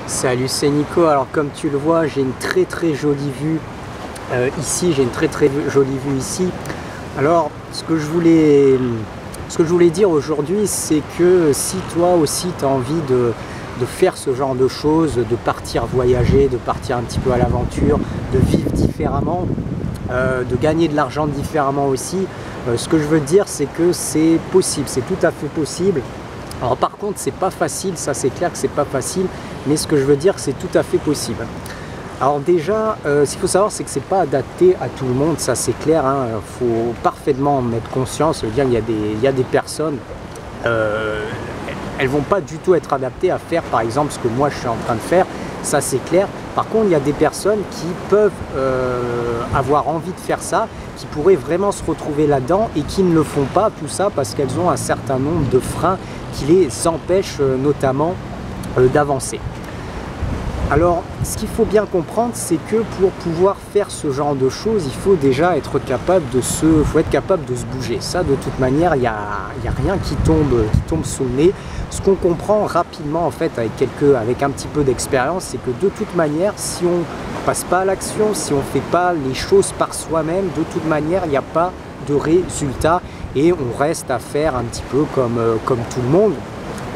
Salut, c'est Nico. Alors comme tu le vois, j'ai une très jolie vue ici, j'ai une très jolie vue ici. Alors ce que je voulais dire aujourd'hui, c'est que si toi aussi tu as envie de faire ce genre de choses, de partir voyager, de partir un petit peu à l'aventure, de vivre différemment, de gagner de l'argent différemment aussi, ce que je veux te dire, c'est que c'est possible, c'est tout à fait possible. Alors par contre, c'est pas facile, ça c'est clair que c'est pas facile, mais ce que je veux dire, c'est tout à fait possible. Alors déjà, ce qu'il faut savoir, c'est que c'est pas adapté à tout le monde, ça c'est clair, hein. Faut parfaitement en être conscient, ça veut dire qu'il y a des personnes, elles vont pas du tout être adaptées à faire par exemple ce que moi je suis en train de faire, ça c'est clair. Par contre, il y a des personnes qui peuvent avoir envie de faire ça, qui pourraient vraiment se retrouver là-dedans et qui ne le font pas, tout ça parce qu'elles ont un certain nombre de freins qui les empêchent notamment d'avancer. Alors, ce qu'il faut bien comprendre, c'est que pour pouvoir faire ce genre de choses, il faut déjà être capable de se bouger. Ça, de toute manière, il n'y a rien qui tombe sous le nez. Ce qu'on comprend rapidement, en fait, avec un petit peu d'expérience, c'est que de toute manière, si on ne passe pas à l'action, si on ne fait pas les choses par soi-même, de toute manière, il n'y a pas de résultat et on reste à faire un petit peu comme tout le monde.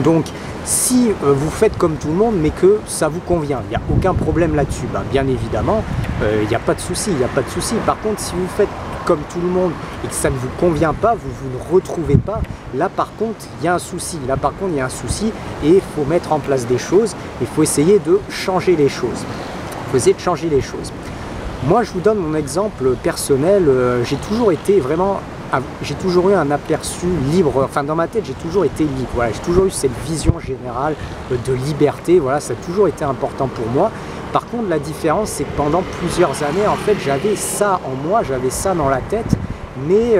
Donc, si vous faites comme tout le monde, mais que ça vous convient, il n'y a aucun problème là-dessus, bien évidemment, il n'y a pas de souci, il n'y a pas de souci. Par contre, si vous faites comme tout le monde et que ça ne vous convient pas, vous ne retrouvez pas, là par contre, il y a un souci. Là par contre, il y a un souci et il faut mettre en place des choses, il faut essayer de changer les choses. Il faut essayer de changer les choses. Moi, je vous donne mon exemple personnel, j'ai toujours eu un aperçu libre, enfin dans ma tête j'ai toujours été libre, voilà, j'ai toujours eu cette vision générale de liberté, voilà, ça a toujours été important pour moi. Par contre la différence c'est que pendant plusieurs années en fait j'avais ça en moi, j'avais ça dans la tête, mais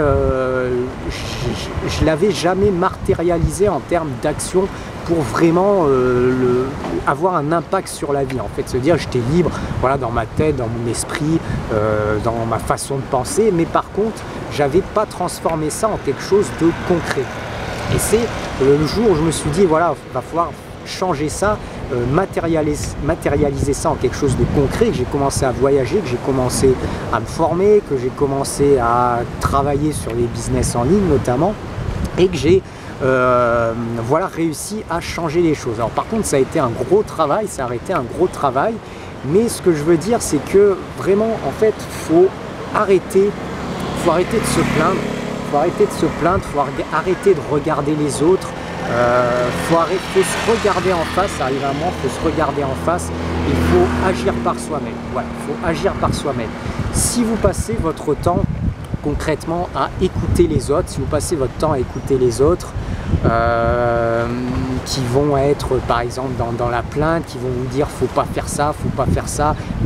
je l'avais jamais matérialisé en termes d'action pour vraiment avoir un impact sur la vie, en fait, se dire j'étais libre, voilà, dans ma tête, dans mon esprit, dans ma façon de penser, mais par contre j'avais pas transformé ça en quelque chose de concret. Et c'est le jour où je me suis dit voilà, il va falloir changer ça, matérialiser ça en quelque chose de concret, que j'ai commencé à voyager, que j'ai commencé à me former, que j'ai commencé à travailler sur les business en ligne notamment, et que j'ai voilà, réussi à changer les choses. Alors par contre ça a été un gros travail, ça a été un gros travail, mais ce que je veux dire c'est que vraiment en fait faut arrêter de se plaindre, faut arrêter de regarder les autres, faut se regarder en face, ça arrive à un moment, faut se regarder en face, il faut agir par soi-même, voilà, il faut agir par soi-même. Si vous passez votre temps concrètement à écouter les autres, si vous passez votre temps à écouter les autres qui vont être par exemple dans la plainte, qui vont vous dire faut pas faire ça,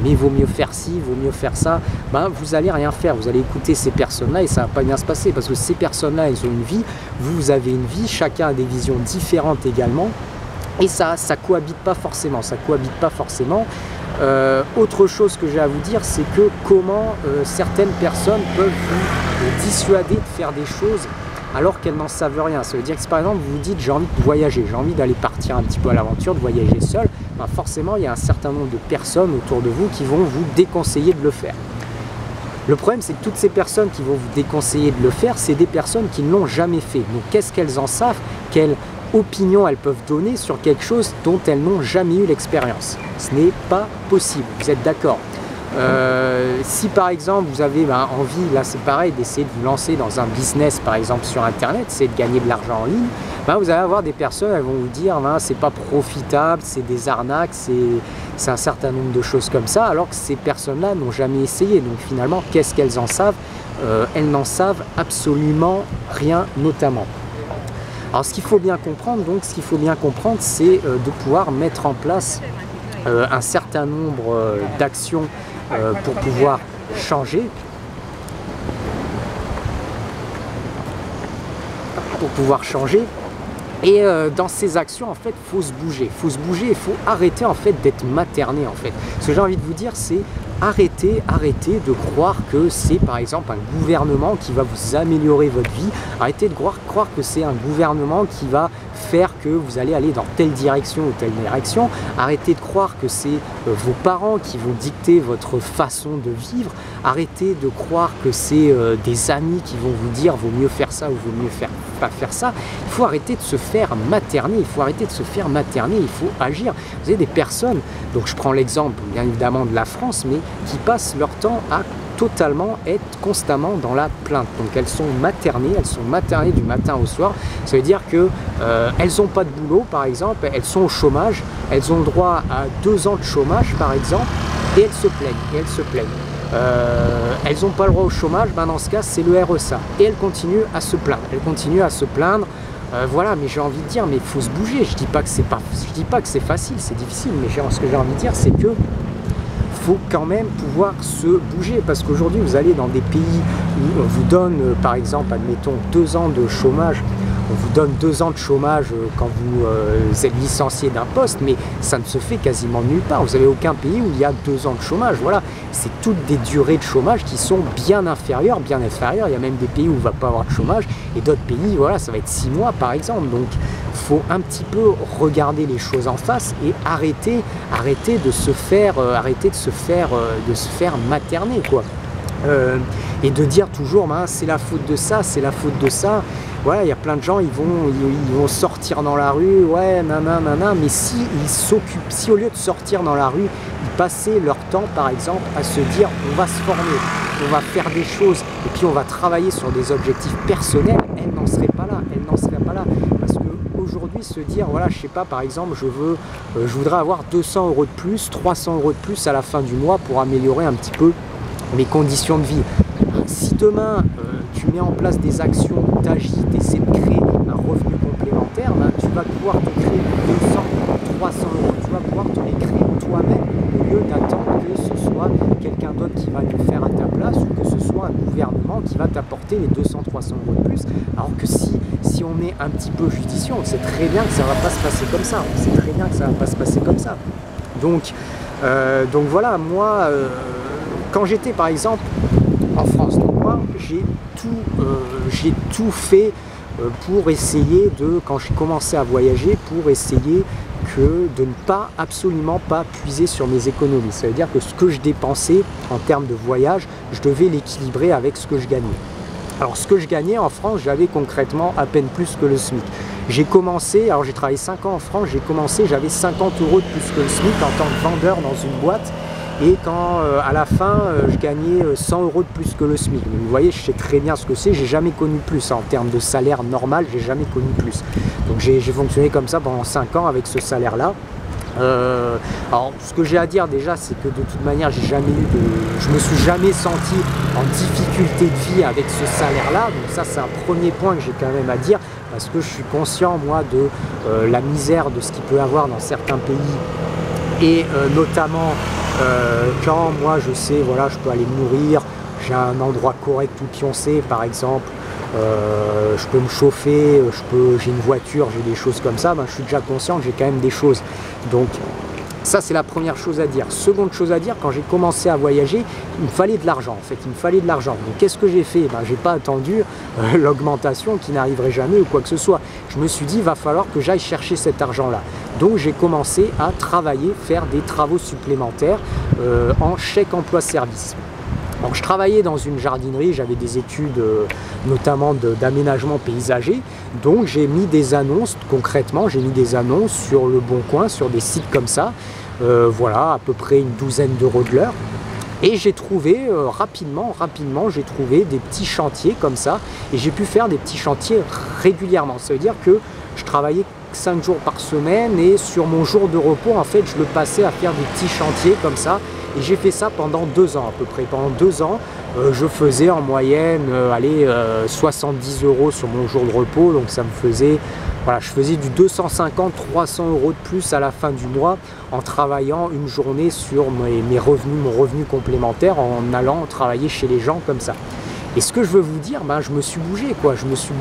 mais vaut mieux faire ci, vaut mieux faire ça, vous allez rien faire, vous allez écouter ces personnes-là et ça va pas bien se passer parce que ces personnes-là, elles ont une vie, vous avez une vie, chacun a des visions différentes également et ça cohabite pas forcément, autre chose que j'ai à vous dire, c'est que comment certaines personnes peuvent vous dissuader de faire des choses alors qu'elles n'en savent rien. Ça veut dire que si par exemple vous vous dites j'ai envie de voyager, j'ai envie d'aller partir un petit peu à l'aventure, de voyager seul, forcément il y a un certain nombre de personnes autour de vous qui vont vous déconseiller de le faire. Le problème c'est que toutes ces personnes qui vont vous déconseiller de le faire, c'est des personnes qui ne l'ont jamais fait. Donc qu'est-ce qu'elles en savent? Quelle opinion elles peuvent donner sur quelque chose dont elles n'ont jamais eu l'expérience? Ce n'est pas possible, vous êtes d'accord? Si par exemple vous avez envie, là c'est pareil, d'essayer de vous lancer dans un business par exemple sur internet, c'est de gagner de l'argent en ligne, vous allez avoir des personnes, elles vont vous dire c'est pas profitable, c'est des arnaques, c'est un certain nombre de choses comme ça, alors que ces personnes-là n'ont jamais essayé. Donc finalement, qu'est-ce qu'elles en savent? Elles n'en savent absolument rien notamment. Alors ce qu'il faut bien comprendre, c'est de pouvoir mettre en place un certain nombre d'actions pour pouvoir changer, et dans ces actions en fait faut se bouger, il faut arrêter en fait d'être materné en fait. Ce que j'ai envie de vous dire, c'est arrêtez de croire que c'est par exemple un gouvernement qui va vous améliorer votre vie, arrêtez de croire que c'est un gouvernement qui va faire que vous allez aller dans telle direction ou telle direction. Arrêtez de croire que c'est vos parents qui vont dicter votre façon de vivre. Arrêtez de croire que c'est des amis qui vont vous dire vaut mieux faire ça ou vaut mieux pas faire ça. Il faut arrêter de se faire materner, il faut arrêter de se faire materner, il faut agir. Vous avez des personnes, donc je prends l'exemple bien évidemment de la France, mais qui passent leur temps à totalement être constamment dans la plainte. Donc elles sont maternées du matin au soir. Ça veut dire que elles n'ont pas de boulot par exemple, elles sont au chômage, elles ont le droit à 2 ans de chômage par exemple, et elles se plaignent, elles n'ont pas le droit au chômage, ben dans ce cas c'est le RSA. Et elles continuent à se plaindre, voilà, mais j'ai envie de dire, mais il faut se bouger. Je dis pas que c'est facile, c'est difficile, mais ce que j'ai envie de dire, c'est que faut quand même pouvoir se bouger, parce qu'aujourd'hui vous allez dans des pays où on vous donne par exemple, admettons 2 ans de chômage, on vous donne 2 ans de chômage quand vous êtes licencié d'un poste, mais ça ne se fait quasiment nulle part. Vous n'avez aucun pays où il y a 2 ans de chômage. Voilà, c'est toutes des durées de chômage qui sont bien inférieures. Il y a même des pays où il ne va pas avoir de chômage, et d'autres pays, voilà, ça va être 6 mois par exemple. Donc il faut un petit peu regarder les choses en face et arrêter de se faire materner, quoi. Et de dire toujours c'est la faute de ça, c'est la faute de ça. Voilà, il y a plein de gens, ils vont sortir dans la rue, ouais, nanana, mais si au lieu de sortir dans la rue, ils passaient leur temps par exemple à se dire on va se former, on va faire des choses et puis on va travailler sur des objectifs personnels, elles n'en seraient pas là, parce qu'aujourd'hui se dire voilà, je sais pas, par exemple je voudrais avoir 200 € de plus, 300 € de plus à la fin du mois pour améliorer un petit peu mes conditions de vie. Si demain tu mets en place des actions, tu agis, tu essaies de créer un revenu complémentaire, tu vas pouvoir te créer 200, 300 €, tu vas pouvoir te les créer toi-même au lieu d'attendre que ce soit quelqu'un d'autre qui va le faire à ta place ou que ce soit un gouvernement qui va t'apporter les 200, 300 € de plus. Alors que si on est un petit peu judicieux, on sait très bien que ça ne va pas se passer comme ça. Donc voilà, moi, quand j'étais par exemple en France, donc moi j'ai tout fait pour essayer quand j'ai commencé à voyager, pour essayer de ne pas, absolument pas puiser sur mes économies. Ça veut dire que ce que je dépensais en termes de voyage, je devais l'équilibrer avec ce que je gagnais. Alors ce que je gagnais en France, j'avais concrètement à peine plus que le SMIC. J'ai commencé, alors j'ai travaillé 5 ans en France, j'avais 50 € de plus que le SMIC en tant que vendeur dans une boîte. Et quand à la fin je gagnais 100 € de plus que le SMIC. Donc, vous voyez, je sais très bien ce que c'est, j'ai jamais connu plus. En termes de salaire normal, j'ai jamais connu plus. Donc j'ai fonctionné comme ça pendant 5 ans avec ce salaire-là. Alors ce que j'ai à dire déjà, c'est que de toute manière, je me suis jamais senti en difficulté de vie avec ce salaire-là. Donc ça, c'est un premier point que j'ai quand même à dire, parce que je suis conscient, moi, de la misère de ce qu'il peut y avoir dans certains pays. Et notamment quand moi je sais, voilà, je peux aller me nourrir, j'ai un endroit correct où pioncer par exemple, je peux me chauffer, j'ai une voiture, j'ai des choses comme ça, je suis déjà conscient que j'ai quand même des choses. Donc ça, c'est la première chose à dire. Seconde chose à dire, quand j'ai commencé à voyager, il me fallait de l'argent en fait, Donc qu'est-ce que j'ai fait? J'ai pas attendu l'augmentation qui n'arriverait jamais ou quoi que ce soit. Je me suis dit, il va falloir que j'aille chercher cet argent-là. Donc j'ai commencé à travailler, faire des travaux supplémentaires en chèque emploi-service. Donc je travaillais dans une jardinerie, j'avais des études notamment d'aménagement paysager, donc j'ai mis des annonces, concrètement j'ai mis des annonces sur Le Bon Coin, sur des sites comme ça, voilà, à peu près une douzaine d'euros de l'heure. Et j'ai trouvé rapidement, j'ai trouvé des petits chantiers comme ça, et j'ai pu faire des petits chantiers régulièrement. Ça veut dire que je travaillais 5 jours par semaine, et sur mon jour de repos, en fait, je le passais à faire des petits chantiers comme ça. Et j'ai fait ça pendant 2 ans à peu près. Pendant 2 ans, je faisais en moyenne 70 € sur mon jour de repos. Donc ça me faisait, voilà, je faisais du 250-300 € de plus à la fin du mois en travaillant une journée sur mes revenus, mon revenu complémentaire, en allant travailler chez les gens comme ça. Et ce que je veux vous dire, je me suis bougé, quoi. Je me suis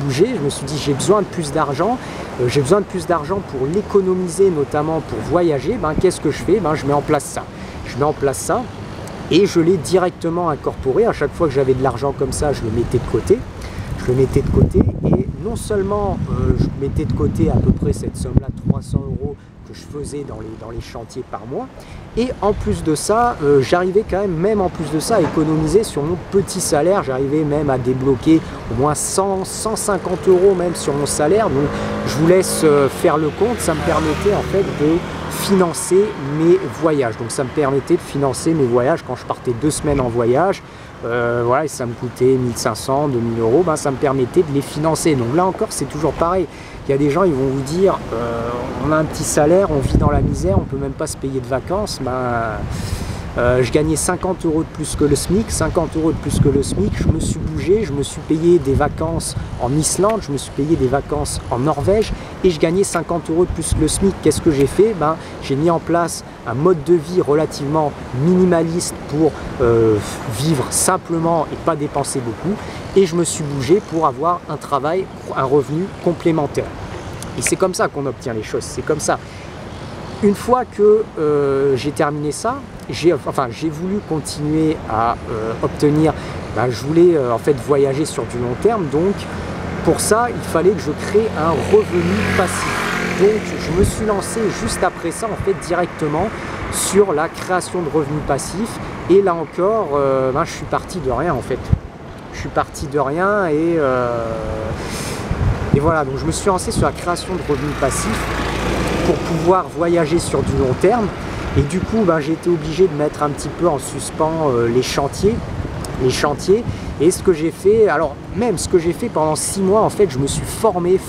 dit j'ai besoin de plus d'argent, pour l'économiser, notamment pour voyager. Qu'est-ce que je fais? Je mets en place ça. Et je l'ai directement incorporé. À chaque fois que j'avais de l'argent comme ça, je le mettais de côté. Et non seulement je mettais de côté à peu près cette somme-là, 300 € que je faisais dans les chantiers par mois, et en plus de ça, j'arrivais quand même en plus de ça, à économiser sur mon petit salaire. J'arrivais même à débloquer au moins 100-150 € même sur mon salaire. Donc je vous laisse faire le compte. Ça me permettait en fait de financer mes voyages. Donc ça me permettait de financer mes voyages quand je partais 2 semaines en voyage. Voilà, et ça me coûtait 1500, 2000 €, ben, ça me permettait de les financer. Donc là encore, c'est toujours pareil. Il y a des gens, ils vont vous dire, on a un petit salaire, on vit dans la misère, on peut même pas se payer de vacances. Ben, je gagnais 50 € de plus que le SMIC, 50 € de plus que le SMIC, je me suis bougé, je me suis payé des vacances en Islande, je me suis payé des vacances en Norvège et je gagnais 50 € de plus que le SMIC. Qu'est-ce que j'ai fait? Ben, j'ai mis en place un mode de vie relativement minimaliste pour vivre simplement et pas dépenser beaucoup, et je me suis bougé pour avoir un travail, un revenu complémentaire. Et c'est comme ça qu'on obtient les choses, c'est comme ça. Une fois que j'ai terminé ça, j'ai voulu continuer à obtenir, ben, je voulais en fait voyager sur du long terme, donc pour ça il fallait que je crée un revenu passif. Donc je me suis lancé juste après ça en fait directement sur la création de revenus passifs, et là encore ben, je suis parti de rien en fait. Je suis parti de rien et voilà, donc je me suis lancé sur la création de revenus passifs pour pouvoir voyager sur du long terme. Et du coup, ben, j'ai été obligé de mettre un petit peu en suspens les chantiers. Et ce que j'ai fait, alors même ce que j'ai fait pendant 6 mois, en fait, je me suis formé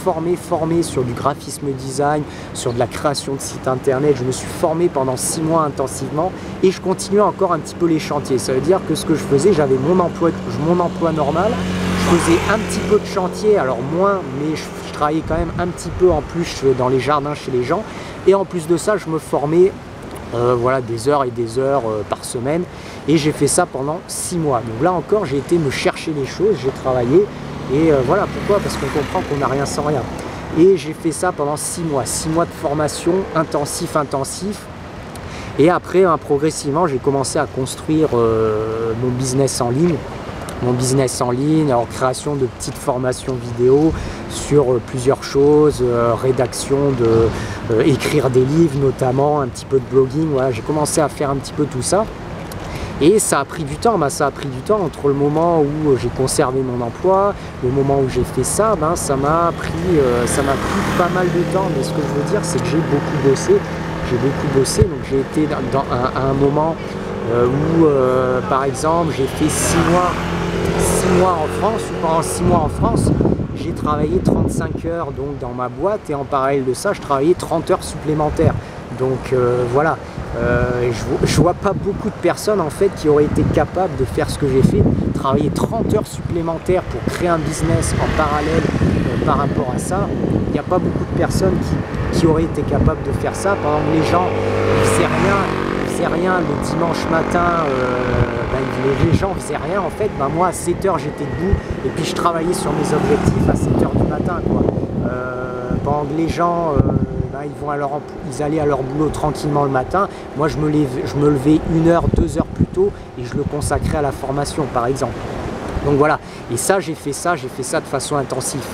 sur du graphisme design, sur de la création de sites internet. Je me suis formé pendant 6 mois intensivement, et je continuais encore un petit peu les chantiers. Ça veut dire que ce que je faisais, j'avais mon emploi normal, je faisais un petit peu de chantier, alors moins, mais je travaillais quand même un petit peu en plus dans les jardins chez les gens, et en plus de ça, je me formais voilà, des heures et des heures par semaine, et j'ai fait ça pendant 6 mois. Donc là encore, j'ai été me chercher les choses, j'ai travaillé, et voilà pourquoi, parce qu'on comprend qu'on n'a rien sans rien. Et j'ai fait ça pendant 6 mois de formation intensif, et après progressivement j'ai commencé à construire mon business en ligne. Alors création de petites formations vidéo sur plusieurs choses, rédaction écrire des livres notamment, un petit peu de blogging. Voilà, j'ai commencé à faire un petit peu tout ça, et ça a pris du temps. Ça a pris du temps entre le moment où j'ai conservé mon emploi, le moment où j'ai fait ça. Ça m'a pris pas mal de temps, mais ce que je veux dire, c'est que j'ai beaucoup bossé. Donc j'ai été à un moment où par exemple j'ai fait 6 mois en France, où pendant 6 mois en France j'ai travaillé 35 heures donc dans ma boîte, et en parallèle de ça je travaillais 30 heures supplémentaires. Donc voilà, je vois pas beaucoup de personnes en fait qui auraient été capables de faire ce que j'ai fait, travailler 30 heures supplémentaires pour créer un business en parallèle par rapport à ça. Il n'y a pas beaucoup de personnes qui auraient été capables de faire ça pendant que les gens ne faisaient rien le dimanche matin. Les gens faisaient rien en fait. Moi à 7 heures j'étais debout, et puis je travaillais sur mes objectifs à 7 heures du matin, quoi. Pendant que les gens ils allaient à leur boulot tranquillement le matin, moi je me levais 1 heure, 2 heures plus tôt, et je le consacrais à la formation par exemple. Donc voilà, et ça j'ai fait ça de façon intensive.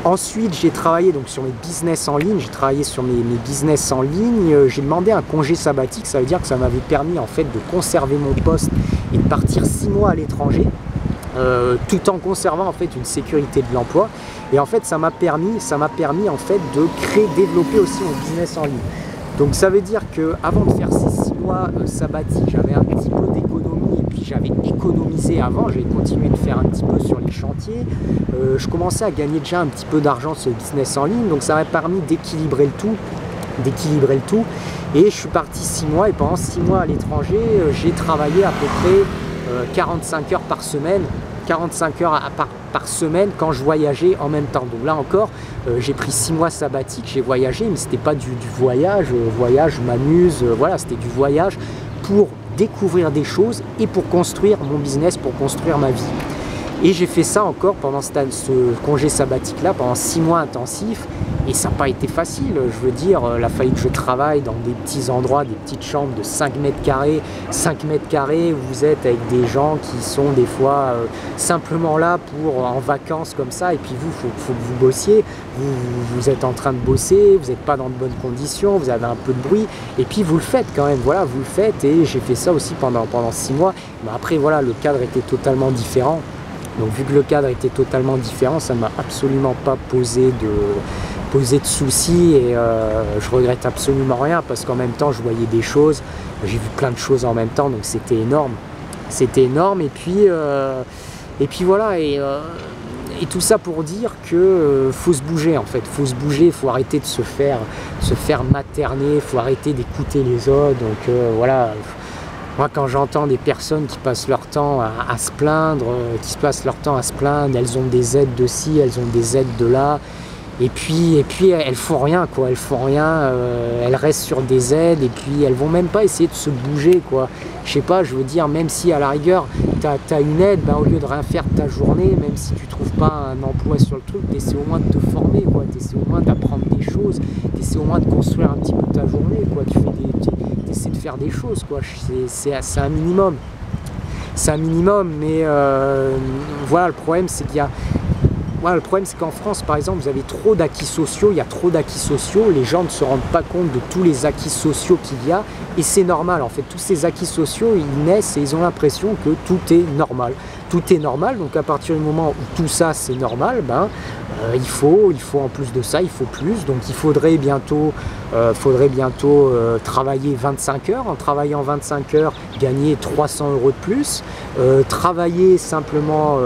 Ensuite, j'ai travaillé donc sur mes business en ligne, j'ai demandé un congé sabbatique. Ça veut dire que ça m'avait permis en fait de conserver mon poste et de partir 6 mois à l'étranger, tout en conservant en fait une sécurité de l'emploi. Et en fait, ça m'a permis en fait de développer aussi mon business en ligne. Donc ça veut dire que avant de faire ces 6 mois sabbatiques, j'avais un petit peu d'économie, et puis j'avais économisé avant, j'avais continué de faire un petit peu sur les chantiers. Je commençais à gagner déjà un petit peu d'argent sur le business en ligne, donc ça m'a permis d'équilibrer le tout. Et je suis parti 6 mois, et pendant 6 mois à l'étranger, j'ai travaillé à peu près 45 heures par semaine. 45 heures par semaine quand je voyageais en même temps. Donc là encore, j'ai pris 6 mois sabbatiques, j'ai voyagé, mais c'était pas du voyage. Je m'amuse, voilà, c'était du voyage pour découvrir des choses et pour construire mon business, pour construire ma vie. Et j'ai fait ça encore pendant ce congé sabbatique là, pendant 6 mois intensifs, et ça n'a pas été facile. Je veux dire, il a fallu que je travaille dans des petits endroits, des petites chambres de 5 mètres carrés, 5 mètres carrés, où vous êtes avec des gens qui sont des fois simplement là pour en vacances comme ça, et puis vous, faut que vous bossiez, vous êtes en train de bosser, vous n'êtes pas dans de bonnes conditions, vous avez un peu de bruit, et puis vous le faites quand même, voilà, vous le faites, et j'ai fait ça aussi pendant 6 mois. Mais après voilà, le cadre était totalement différent. Donc vu que le cadre était totalement différent, ça ne m'a absolument pas posé de soucis, et je regrette absolument rien, parce qu'en même temps je voyais des choses, j'ai vu plein de choses en même temps, donc c'était énorme. C'était énorme, et puis voilà, et tout ça pour dire que faut se bouger en fait, faut se bouger, faut arrêter de se faire materner, faut arrêter d'écouter les autres, donc voilà. Moi, quand j'entends des personnes qui passent leur temps à se plaindre, elles ont des aides de ci, elles ont des aides de là, et puis elles font rien, quoi. Elles font rien, elles restent sur des aides, et puis elles vont même pas essayer de se bouger, quoi. Je sais pas, je veux dire, même si à la rigueur t'as une aide, ben, au lieu de rien faire de ta journée, même si tu trouves pas un emploi sur le truc, t'essaies au moins de te former, quoi. T'essaies au moins d'apprendre des choses, t'essaies au moins de construire un petit peu ta journée, quoi. T'essaies de faire des choses, quoi. C'est un minimum. C'est un minimum, mais voilà, le problème c'est qu'il y a... Voilà, le problème c'est qu'en France, par exemple, vous avez trop d'acquis sociaux, il y a trop d'acquis sociaux, les gens ne se rendent pas compte de tous les acquis sociaux qu'il y a, et c'est normal, en fait, tous ces acquis sociaux, ils naissent et ils ont l'impression que tout est normal. Tout est normal, donc à partir du moment où tout ça c'est normal, ben, il faut en plus de ça, il faut plus, donc il faudrait bientôt travailler 25 heures, en travaillant 25 heures, gagner 300 € de plus, travailler simplement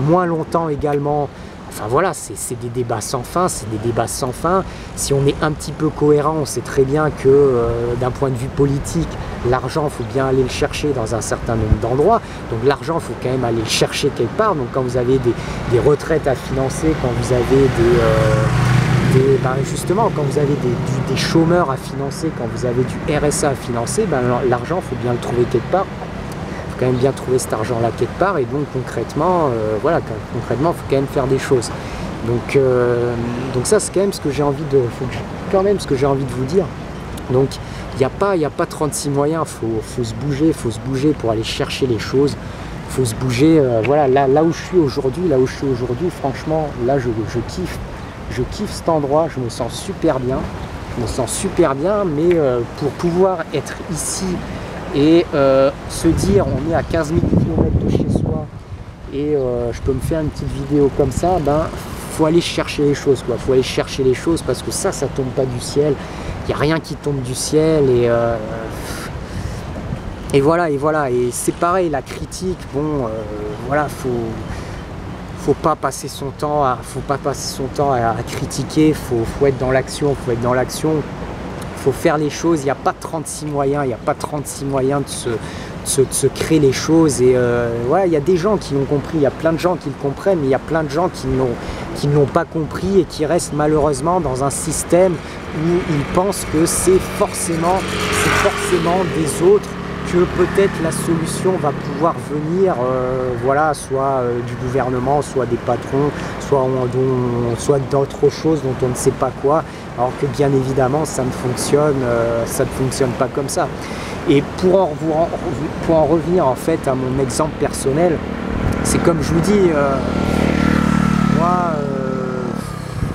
moins longtemps également. Enfin voilà, c'est des débats sans fin, c'est des débats sans fin. Si on est un petit peu cohérent, on sait très bien que d'un point de vue politique, l'argent, il faut bien aller le chercher dans un certain nombre d'endroits. Donc l'argent, il faut quand même aller le chercher quelque part. Donc quand vous avez des retraites à financer, quand vous avez justement, quand vous avez des chômeurs à financer, quand vous avez du RSA à financer, ben, l'argent, il faut bien le trouver quelque part. Il faut quand même bien trouver cet argent-là quelque part, et donc concrètement, voilà, concrètement, il faut quand même faire des choses. Donc ça, c'est quand même ce que j'ai envie de, vous dire. Donc il n'y a pas 36 moyens, faut se bouger pour aller chercher les choses. Faut se bouger, voilà, là où je suis aujourd'hui, franchement, là je kiffe. Je kiffe cet endroit, je me sens super bien. Mais pour pouvoir être ici et se dire on est à 15 000 km de chez soi et je peux me faire une petite vidéo comme ça, ben faut aller chercher les choses, quoi. Faut aller chercher les choses, parce que ça tombe pas du ciel. Il n'y a rien qui tombe du ciel, et voilà, et c'est pareil, la critique, bon, voilà, faut pas passer son temps à critiquer, faut être dans l'action, faut faire les choses. Il n'y a pas 36 moyens, de se créer les choses, et voilà, il y a des gens qui l'ont compris, il y a plein de gens qui le comprennent, mais il y a plein de gens qui ne l'ont pas compris, et qui restent malheureusement dans un système où ils pensent que c'est forcément des autres que peut-être la solution va pouvoir venir, voilà, soit du gouvernement, soit des patrons, soit d'autres choses dont on ne sait pas quoi, alors que bien évidemment ça ne fonctionne pas comme ça. Et pour en revenir en fait à mon exemple personnel, c'est comme je vous dis, moi,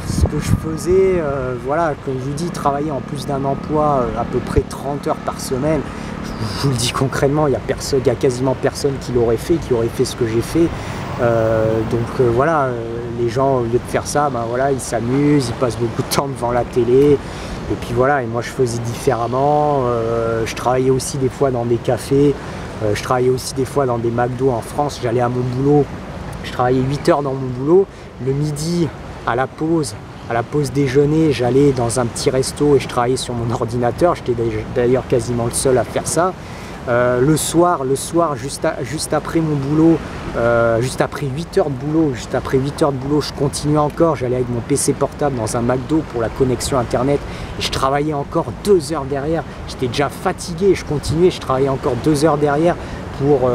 ce que je faisais, voilà, comme je vous dis, travailler en plus d'un emploi à peu près 30 heures par semaine. Je vous le dis concrètement, il y a quasiment personne qui aurait fait ce que j'ai fait. Voilà, les gens, au lieu de faire ça, ben voilà, ils s'amusent, ils passent beaucoup de temps devant la télé. Et puis voilà, et moi je faisais différemment. Je travaillais aussi des fois dans des cafés, je travaillais aussi des fois dans des McDo en France. J'allais à mon boulot, je travaillais 8 heures dans mon boulot. Le midi, à la pause déjeuner, j'allais dans un petit resto et je travaillais sur mon ordinateur. J'étais d'ailleurs quasiment le seul à faire ça. Le soir, juste après mon boulot, juste après 8 heures de boulot, je continuais encore. J'allais avec mon PC portable dans un McDo pour la connexion internet, et je travaillais encore 2 heures derrière. J'étais déjà fatigué, je continuais, je travaillais encore 2 heures derrière pour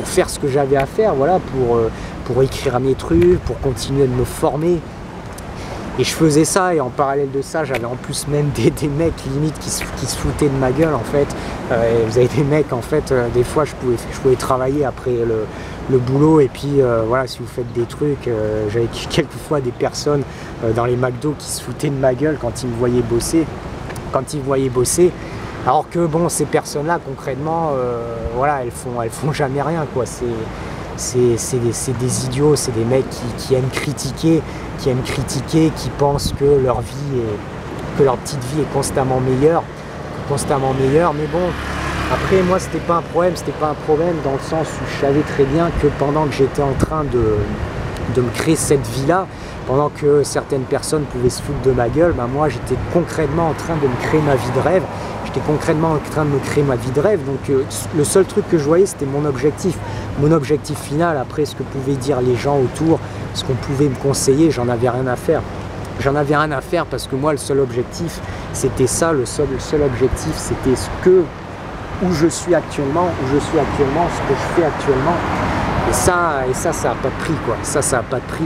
faire ce que j'avais à faire, voilà, pour écrire mes trucs, pour continuer de me former. Et je faisais ça, et en parallèle de ça, j'avais en plus même des mecs limite qui se foutaient de ma gueule en fait. Vous avez des mecs en fait, des fois je pouvais travailler après le boulot, et puis voilà, si vous faites des trucs, j'avais quelquefois des personnes dans les McDo qui se foutaient de ma gueule quand ils me voyaient bosser. Alors que bon, ces personnes-là concrètement, voilà, elles font jamais rien quoi. C'est des idiots, c'est des mecs qui aiment critiquer, qui pensent que leur petite vie est constamment meilleure, mais bon, après moi c'était pas un problème dans le sens où je savais très bien que pendant que j'étais en train de me créer cette vie-là, pendant que certaines personnes pouvaient se foutre de ma gueule, ben moi j'étais concrètement en train de me créer ma vie de rêve. Donc le seul truc que je voyais, c'était mon objectif final. Après, ce que pouvaient dire les gens autour, ce qu'on pouvait me conseiller, j'en avais rien à faire parce que moi le seul objectif c'était ça, le seul objectif c'était où je suis actuellement, ce que je fais actuellement, et ça a pas de prix quoi. Ça a pas de prix,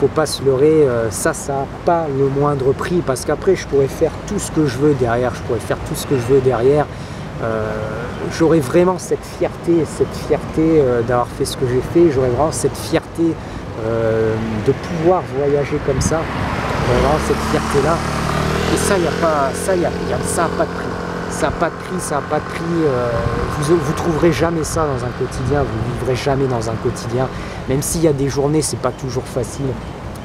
faut pas se leurrer, ça a pas le moindre prix, parce qu'après je pourrais faire tout ce que je veux derrière, j'aurais vraiment cette fierté d'avoir fait ce que j'ai fait, j'aurais vraiment cette fierté de pouvoir voyager comme ça, j'aurais vraiment cette fierté là, et ça a pas de prix. Ça n'a pas de prix, vous trouverez jamais ça dans un quotidien, vous vivrez jamais dans un quotidien, même s'il y a des journées, c'est pas toujours facile,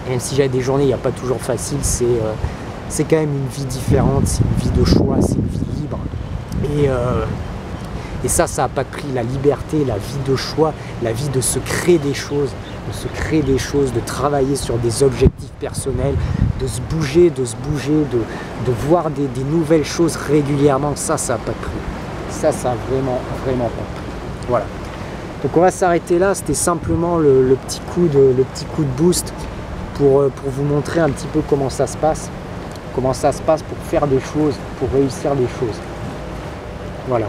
même s'il y a des journées, il n'y a pas toujours facile, c'est quand même une vie différente, c'est une vie de choix, c'est une vie libre, et ça n'a pas de prix, la liberté, la vie de choix, la vie de se créer des choses, de travailler sur des objectifs personnels, de se bouger, de voir des nouvelles choses régulièrement, ça n'a pas de prix. Ça a vraiment pas de prix. Voilà. Donc on va s'arrêter là, c'était simplement le petit coup de boost pour vous montrer un petit peu comment ça se passe pour faire des choses, pour réussir des choses. Voilà.